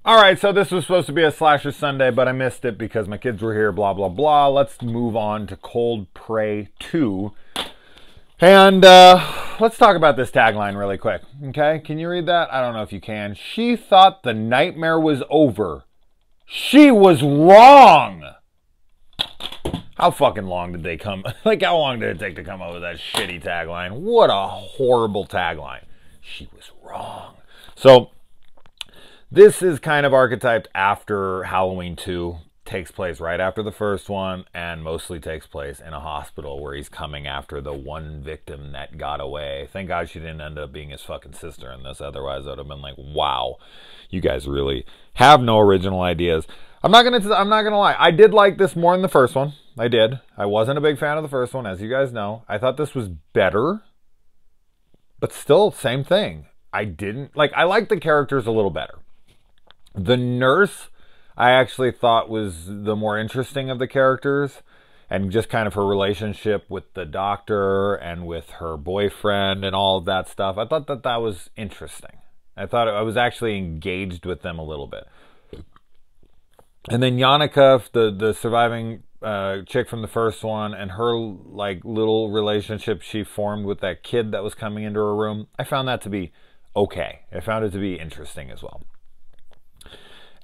All right, so this was supposed to be a slasher Sunday, but I missed it because my kids were here, blah, blah, blah. Let's move on to Cold Prey 2. And let's talk about this tagline really quick, okay? Can you read that? I don't know if you can. She thought the nightmare was over. She was wrong. How fucking long did they come? Like, how long did it take to come up with that shitty tagline? What a horrible tagline. She was wrong. So, this is kind of archetyped after Halloween 2. Takes place right after the first one and mostly takes place in a hospital where he's coming after the one victim that got away. Thank God she didn't end up being his fucking sister in this. Otherwise, I would have been like, wow, you guys really have no original ideas. I'm not gonna lie. I did like this more than the first one. I did. I wasn't a big fan of the first one, as you guys know. I thought this was better, but still, same thing. I liked the characters a little better. The nurse, I actually thought was the more interesting of the characters, and just kind of her relationship with the doctor and with her boyfriend and all of that stuff. I thought that was interesting. I thought I was actually engaged with them a little bit. And then Yannicka, the surviving chick from the first one, and her like little relationship she formed with that kid that was coming into her room, I found that to be okay. I found it to be interesting as well.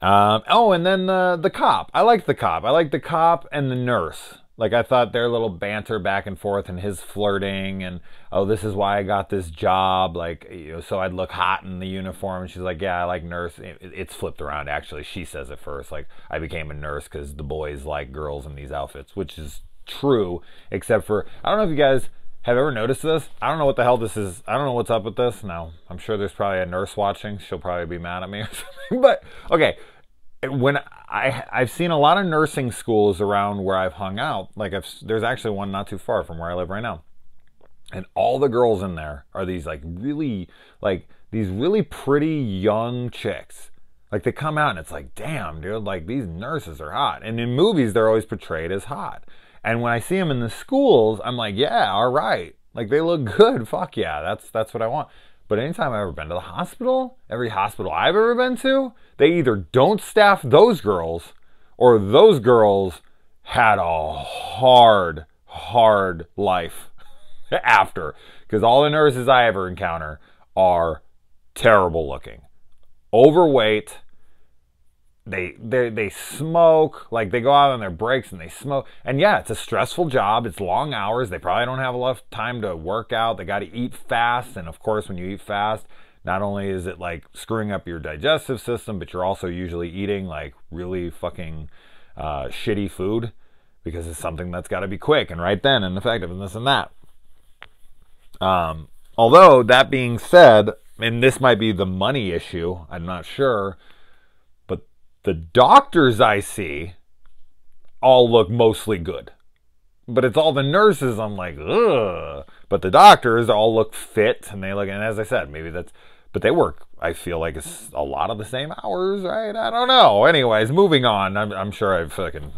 And then the cop. I like the cop. I like the cop and the nurse. Like, I thought their little banter back and forth and his flirting and, oh, this is why I got this job. Like, you know, so I'd look hot in the uniform. And she's like, yeah, I like nurse. It's flipped around, actually. She says it first. Like, I became a nurse because the boys like girls in these outfits, which is true, except for, I don't know if you guys have ever noticed this. I don't know what the hell this is. I don't know what's up with this. Now, I'm sure there's probably a nurse watching. She'll probably be mad at me or something. But, okay. When I've seen a lot of nursing schools around where I've hung out, like there's actually one not too far from where I live right now, and all the girls in there are these really pretty young chicks. Like, they come out and it's like, damn, dude, like, these nurses are hot. And in movies, they're always portrayed as hot. And when I see them in the schools, I'm like, yeah, all right, like, they look good. Fuck yeah, that's what I want. But anytime I've ever been to the hospital, every hospital I've ever been to, they either don't staff those girls, or those girls had a hard life after. Because all the nurses I ever encounter are terrible looking. Overweight. They smoke. Like, they go out on their breaks and they smoke. And yeah, it's a stressful job. It's long hours. They probably don't have enough time to work out. They got to eat fast. And of course, when you eat fast, not only is it like screwing up your digestive system, but you're also usually eating like really fucking shitty food, because it's something that's got to be quick and right then and effective and this and that. Although, that being said, and this might be the money issue, I'm not sure, the doctors I see all look mostly good. But it's all the nurses I'm like, ugh. But the doctors all look fit, and they look, and as I said, maybe that's, but they work, I feel like, it's a lot of the same hours, right? I don't know. Anyways, moving on. I'm sure I've fucking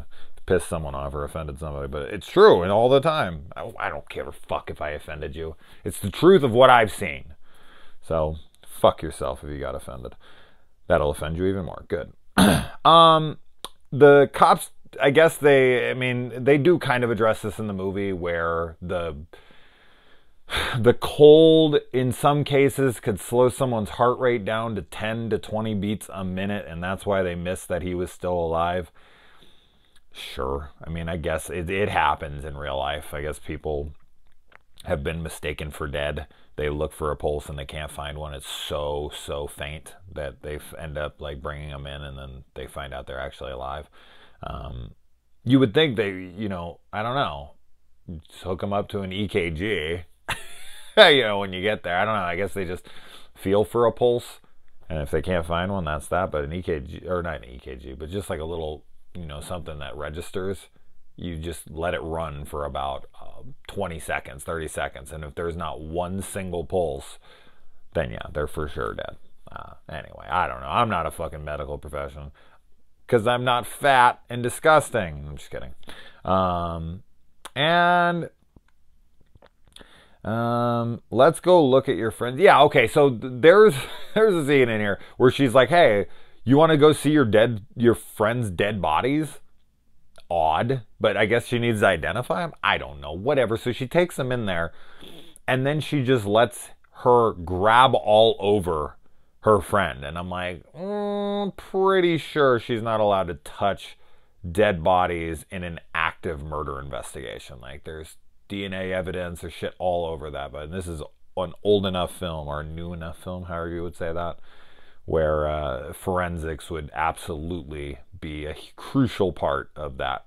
pissed someone off or offended somebody, but it's true, and all the time. I don't give a fuck if I offended you. It's the truth of what I've seen. So, fuck yourself if you got offended. That'll offend you even more. Good. The cops, I guess they do kind of address this in the movie, where the cold in some cases could slow someone's heart rate down to 10 to 20 beats a minute, and that's why they missed that he was still alive. Sure. I mean, I guess it happens in real life. I guess people have been mistaken for dead. They look for a pulse and they can't find one. It's so faint that they end up like bringing them in, and then they find out they're actually alive. You would think they, I don't know, just hook them up to an EKG, when you get there. I don't know. I guess they just feel for a pulse, and if they can't find one, that's that. But an EKG, or not an EKG, but just like a little, something that registers. You just let it run for about 20 seconds, 30 seconds. And if there's not one single pulse, then yeah, they're for sure dead. Anyway, I don't know. I'm not a fucking medical professional because I'm not fat and disgusting. I'm just kidding. Let's go look at your friends. Yeah, okay, so there's a scene in here where she's like, hey, You want to go see your friend's dead bodies? Odd, but I guess she needs to identify them. I don't know, whatever. So she takes them in there, and then she just lets her grab all over her friend. And I'm like, pretty sure she's not allowed to touch dead bodies in an active murder investigation. Like, there's DNA evidence or shit all over that. But this is an old enough film, or a new enough film, however you would say that, where forensics would absolutely be a crucial part of that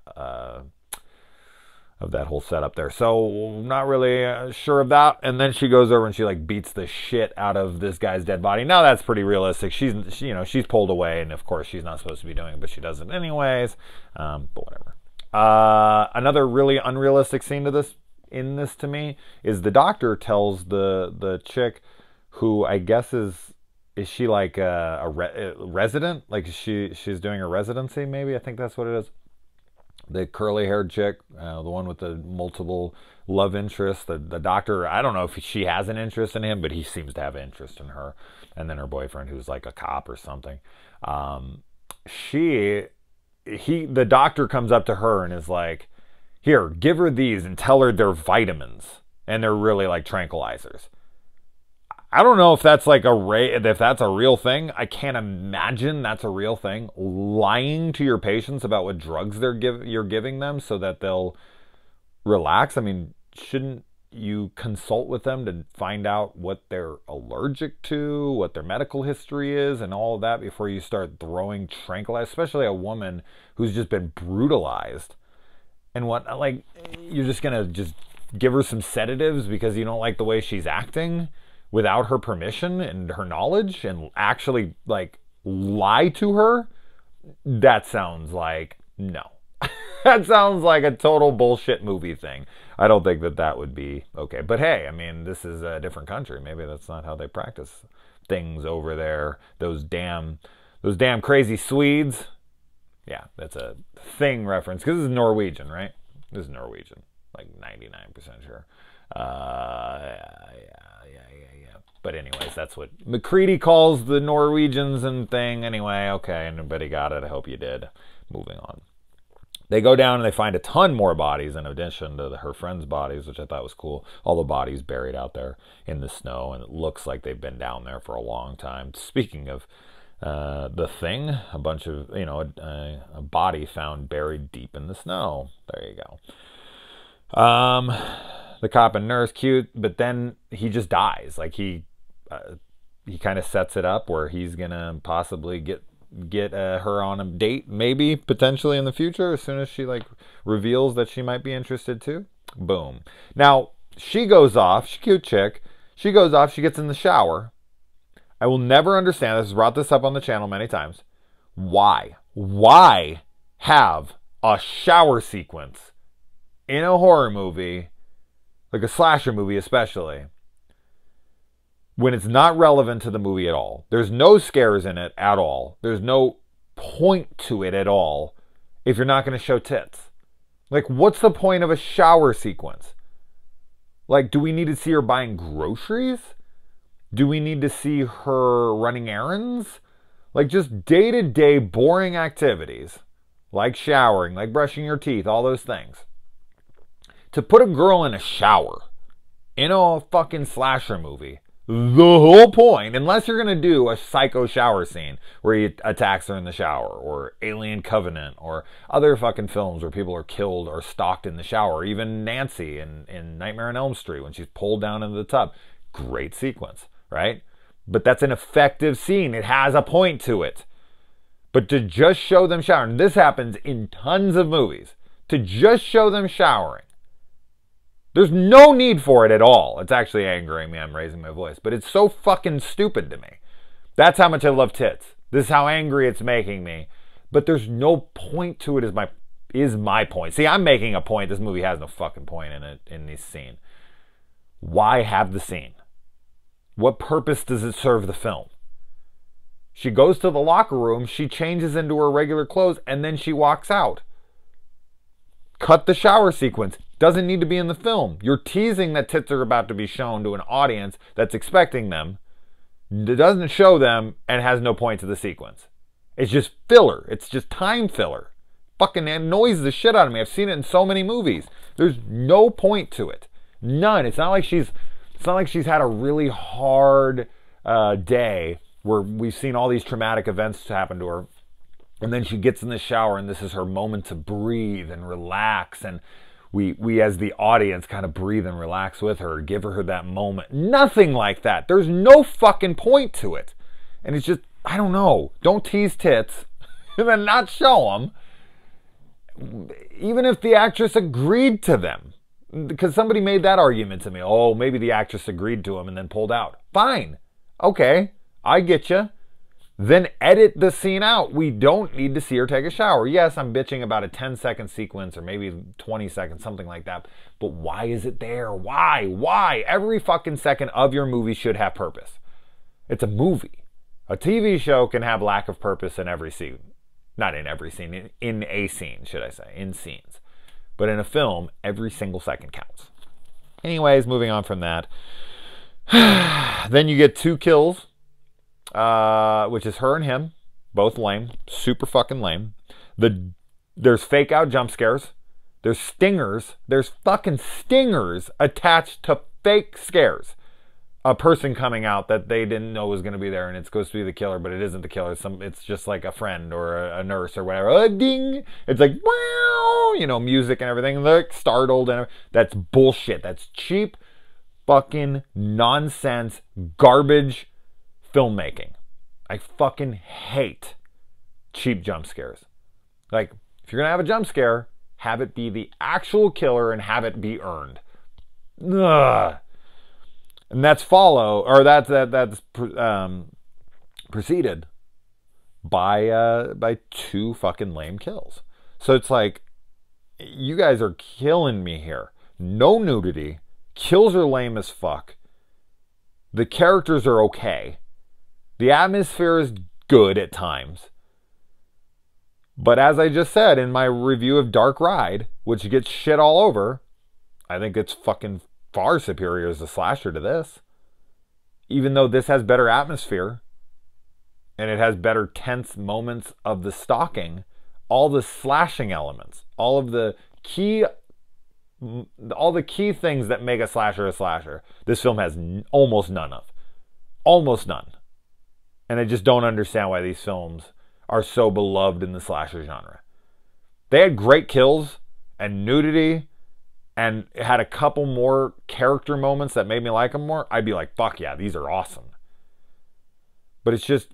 whole setup there. So not really sure of that. And then she goes over and she like beats the shit out of this guy's dead body. Now that's pretty realistic. She's pulled away, and of course she's not supposed to be doing it, but she does it anyways. But whatever. Another really unrealistic scene in this to me is the doctor tells the chick, who I guess is she like a resident? Like she's doing a residency, maybe? I think that's what it is. The curly-haired chick, the one with the multiple love interests. The doctor, I don't know if she has an interest in him, but he seems to have an interest in her. And then her boyfriend, who's like a cop or something. The doctor comes up to her and is like, here, give her these and tell her they're vitamins. And they're really like tranquilizers. I don't know if that's like if that's a real thing. I can't imagine that's a real thing. Lying to your patients about what drugs you're giving them so that they'll relax. I mean, shouldn't you consult with them to find out what they're allergic to, what their medical history is, and all of that before you start throwing tranquilizers, especially a woman who's just been brutalized. And like, you're just gonna just give her some sedatives because you don't like the way she's acting without her permission and her knowledge, and actually like lie to her? That sounds like no. That sounds like a total bullshit movie thing. I don't think that would be okay. But hey, I mean, this is a different country. Maybe that's not how they practice things over there. Those damn crazy Swedes. Yeah, that's a thing reference, because this is Norwegian, right? This is Norwegian, like 99% sure. Yeah. But anyways, that's what McCready calls the Norwegians and thing. Anyway, okay, anybody got it? I hope you did. Moving on. They go down and they find a ton more bodies in addition to her friend's bodies, which I thought was cool. All the bodies buried out there in the snow, and it looks like they've been down there for a long time. Speaking of the thing, a bunch of, a body found buried deep in the snow. There you go. The cop and nurse, cute, but then he just dies. Like he kind of sets it up where he's gonna possibly get her on a date, maybe potentially in the future, as soon as she like reveals that she might be interested too. Boom. Now she goes off. She's a cute chick. She goes off. She gets in the shower. I will never understand. This has brought this up on the channel many times. Why have a shower sequence in a horror movie, like a slasher movie especially, when it's not relevant to the movie at all? There's no scares in it at all. There's no point to it at all if you're not going to show tits. Like, what's the point of a shower sequence? Like, do we need to see her buying groceries? Do we need to see her running errands? Like, just day-to-day boring activities, like showering, like brushing your teeth, all those things. To put a girl in a shower in a fucking slasher movie, the whole point, unless you're going to do a psycho shower scene where he attacks her in the shower, or Alien Covenant, or other fucking films where people are killed or stalked in the shower, even Nancy in Nightmare on Elm Street when she's pulled down into the tub. Great sequence, right? But that's an effective scene. It has a point to it. But to just show them showering, this happens in tons of movies, to just show them showering, there's no need for it at all. It's actually angering me. I'm raising my voice. But it's so fucking stupid to me. That's how much I love tits. This is how angry it's making me. But there's no point to it is my point. See, I'm making a point. This movie has no fucking point in it, in this scene. Why have the scene? What purpose does it serve the film? She goes to the locker room, she changes into her regular clothes, and then she walks out. Cut the shower sequence. Doesn't need to be in the film. You're teasing that tits are about to be shown to an audience that's expecting them. It doesn't show them and has no point to the sequence. It's just filler. It's just time filler. Fucking annoys the shit out of me. I've seen it in so many movies. There's no point to it. None. It's not like she's had a really hard day where we've seen all these traumatic events happen to her, and then she gets in the shower and this is her moment to breathe and relax, and we as the audience kind of breathe and relax with her, give her that moment. Nothing like that. There's no fucking point to it. And it's just, I don't know. Don't tease tits and then not show them. Even if the actress agreed to them. Because somebody made that argument to me. Oh, maybe the actress agreed to him and then pulled out. Fine. Okay. I get you. Then edit the scene out. We don't need to see her take a shower. Yes, I'm bitching about a 10-second sequence or maybe 20 seconds, something like that. But why is it there? Why? Why? Every fucking second of your movie should have purpose. It's a movie. A TV show can have lack of purpose in every scene. Not in every scene. In a scene, should I say. In scenes. But in a film, every single second counts. Anyways, moving on from that. Then you get 2 kills. Which is her and him, both lame, super fucking lame. There's fake out jump scares. There's stingers. There's fucking stingers attached to fake scares. A person coming out that they didn't know was going to be there, and it's supposed to be the killer, but it isn't the killer. It's just like a friend or a nurse or whatever. Ding! It's like, wow, you know, music and everything. They're startled, and that's bullshit. That's cheap, fucking nonsense, garbage filmmaking. I fucking hate cheap jump scares. Like, if you're gonna have a jump scare, have it be the actual killer and have it be earned. Ugh. And that's preceded by 2 fucking lame kills. So it's like, you guys are killing me here. No nudity. Kills are lame as fuck. The characters are okay. The atmosphere is good at times. But as I just said in my review of Dark Ride, which gets shit all over, I think it's fucking far superior as a slasher to this. Even though this has better atmosphere and it has better tense moments of the stalking, all the slashing elements, all the key things that make a slasher, this film has almost none of. Almost none. And I just don't understand why these films are so beloved in the slasher genre. They had great kills and nudity and had a couple more character moments that made me like them more. I'd be like, fuck yeah, these are awesome. But it's just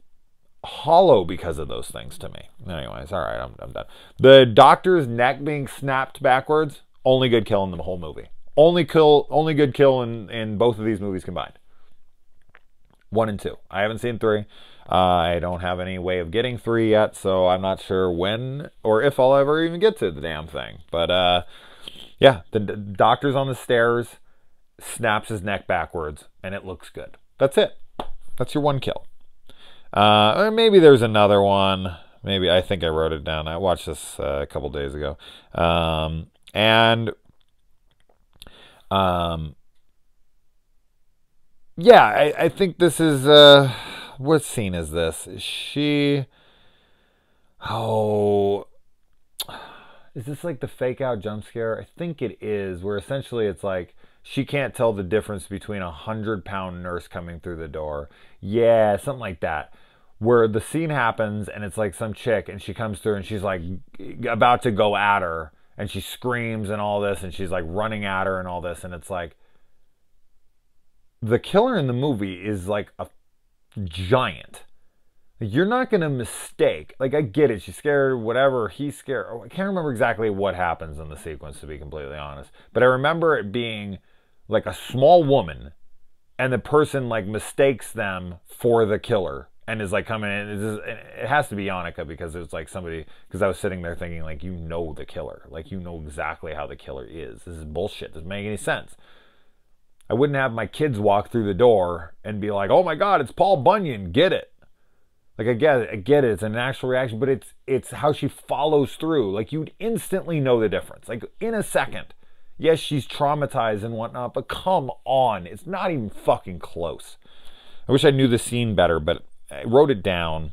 hollow because of those things to me. Anyways, all right, I'm done. The doctor's neck being snapped backwards, only good kill in the whole movie. Only good kill in both of these movies combined. 1 and 2. I haven't seen 3. I don't have any way of getting 3 yet, so I'm not sure when or if I'll ever even get to the damn thing. But yeah, the doctor's on the stairs, snaps his neck backwards, and it looks good. That's it. That's your 1 kill. Or maybe there's another one. Maybe, I think I wrote it down. I watched this a couple days ago. Yeah, I think this is, what scene is this? Is she, is this like the fake out jump scare? I think it is, where essentially it's like, she can't tell the difference between a 100-pound nurse coming through the door. Yeah, something like that. Where the scene happens and it's like some chick and she comes through and she's like about to go at her and she screams and all this and she's like running at her and all this, and it's like, the killer in the movie is like a giant. You're not going to mistake. Like, I get it. She's scared, whatever. He's scared. I can't remember exactly what happens in the sequence, to be completely honest. But I remember it being like a small woman and the person like mistakes them for the killer and is like coming in. It has to be Yannicka, because it's like somebody, because I was sitting there thinking like, you know the killer. Like, you know exactly how the killer is. This is bullshit. Doesn't make any sense. I wouldn't have my kids walk through the door and be like, oh my God, it's Paul Bunyan, get it. Like, I get it, it's a natural reaction, but it's how she follows through. Like, you'd instantly know the difference. Like, in a second. Yes, she's traumatized and whatnot, but come on, it's not even fucking close. I wish I knew the scene better, but I wrote it down.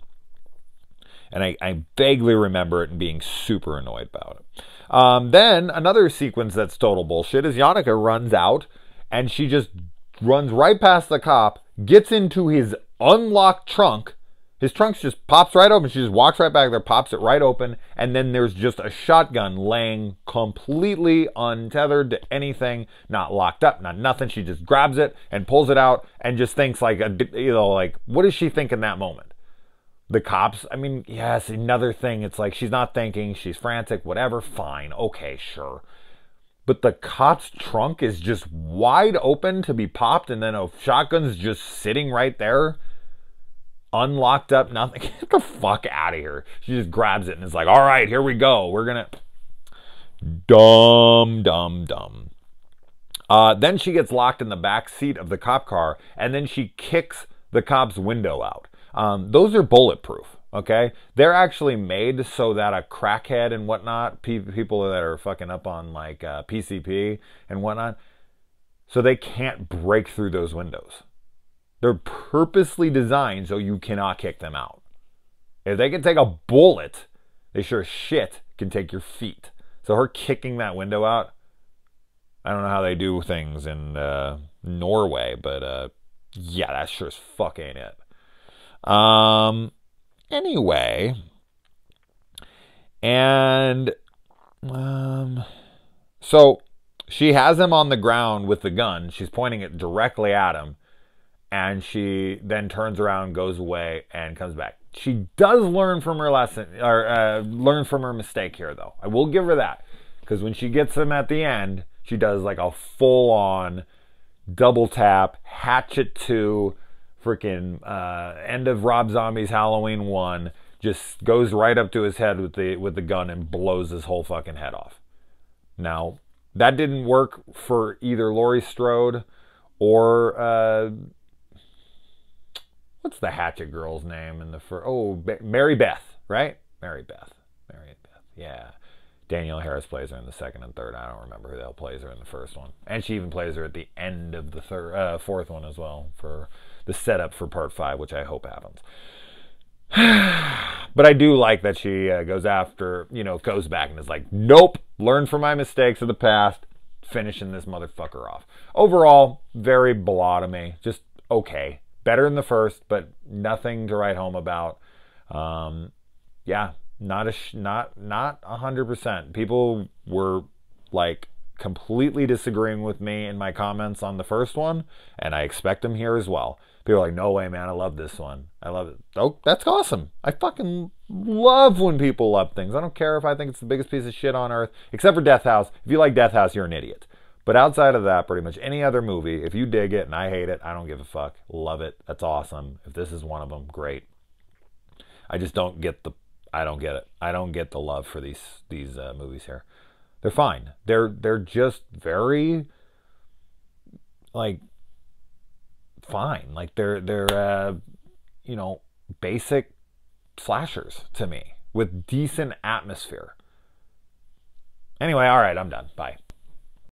And I vaguely remember it and being super annoyed about it. Then another sequence that's total bullshit is Yannicka runs out and she just runs right past the cop, gets into his unlocked trunk. His trunk just pops right open. She just walks right back there, pops it right open, and then there's just a shotgun laying completely untethered to anything, not locked up, not nothing. She just grabs it and pulls it out and just thinks like, like, what does she think in that moment? The cops, I mean, yes, another thing. It's like she's not thinking, she's frantic, whatever, fine, okay, sure. But the cop's trunk is just wide open to be popped, and then a shotgun's just sitting right there. Unlocked up, nothing. Get the fuck out of here. She just grabs it and is like, all right, here we go. We're gonna... Dumb. Then she gets locked in the back seat of the cop car, and then she kicks the cop's window out. Those are bulletproof, okay? They're actually made so that a crackhead and whatnot, people that are fucking up on like PCP and whatnot, so they can't break through those windows. They're purposely designed so you cannot kick them out. If they can take a bullet, they sure as shit can take your feet. So her kicking that window out, I don't know how they do things in Norway, but yeah, that sure as fuck ain't it. Anyway, and so she has him on the ground with the gun. She's pointing it directly at him. And she then turns around, goes away, and comes back. She does learn from her lesson, or learn from her mistake here, though. I will give her that. Because when she gets him at the end, she does like a full-on double tap, Hatchet 2, freaking end of Rob Zombie's Halloween 1, just goes right up to his head with the gun and blows his whole fucking head off. Now, that didn't work for either Laurie Strode or... what's the Hatchet girl's name in the first? Oh, Mary Beth, right? Mary Beth, yeah. Danielle Harris plays her in the second and third. I don't remember who the hell plays her in the first one. And she even plays her at the end of the fourth one as well for the setup for part 5, which I hope happens. But I do like that she goes after, goes back and is like, nope, learn from my mistakes of the past, finishing this motherfucker off. Overall, very blah to me. Just okay. Better than the first, but nothing to write home about. Yeah, not 100%. People were like completely disagreeing with me in my comments on the first one, and I expect them here as well. People are like, no way, man, I love this one. I love it. Oh, that's awesome. I fucking love when people love things. I don't care if I think it's the biggest piece of shit on earth, except for Death House. If you like Death House, you're an idiot. But outside of that, pretty much any other movie, if you dig it and I hate it, I don't give a fuck. Love it. That's awesome. If this is one of them, great. I just don't get the... I don't get it. I don't get the love for these movies here. They're fine. They're just very, like, fine. Like, they're basic slashers to me with decent atmosphere. Anyway, all right, I'm done. Bye.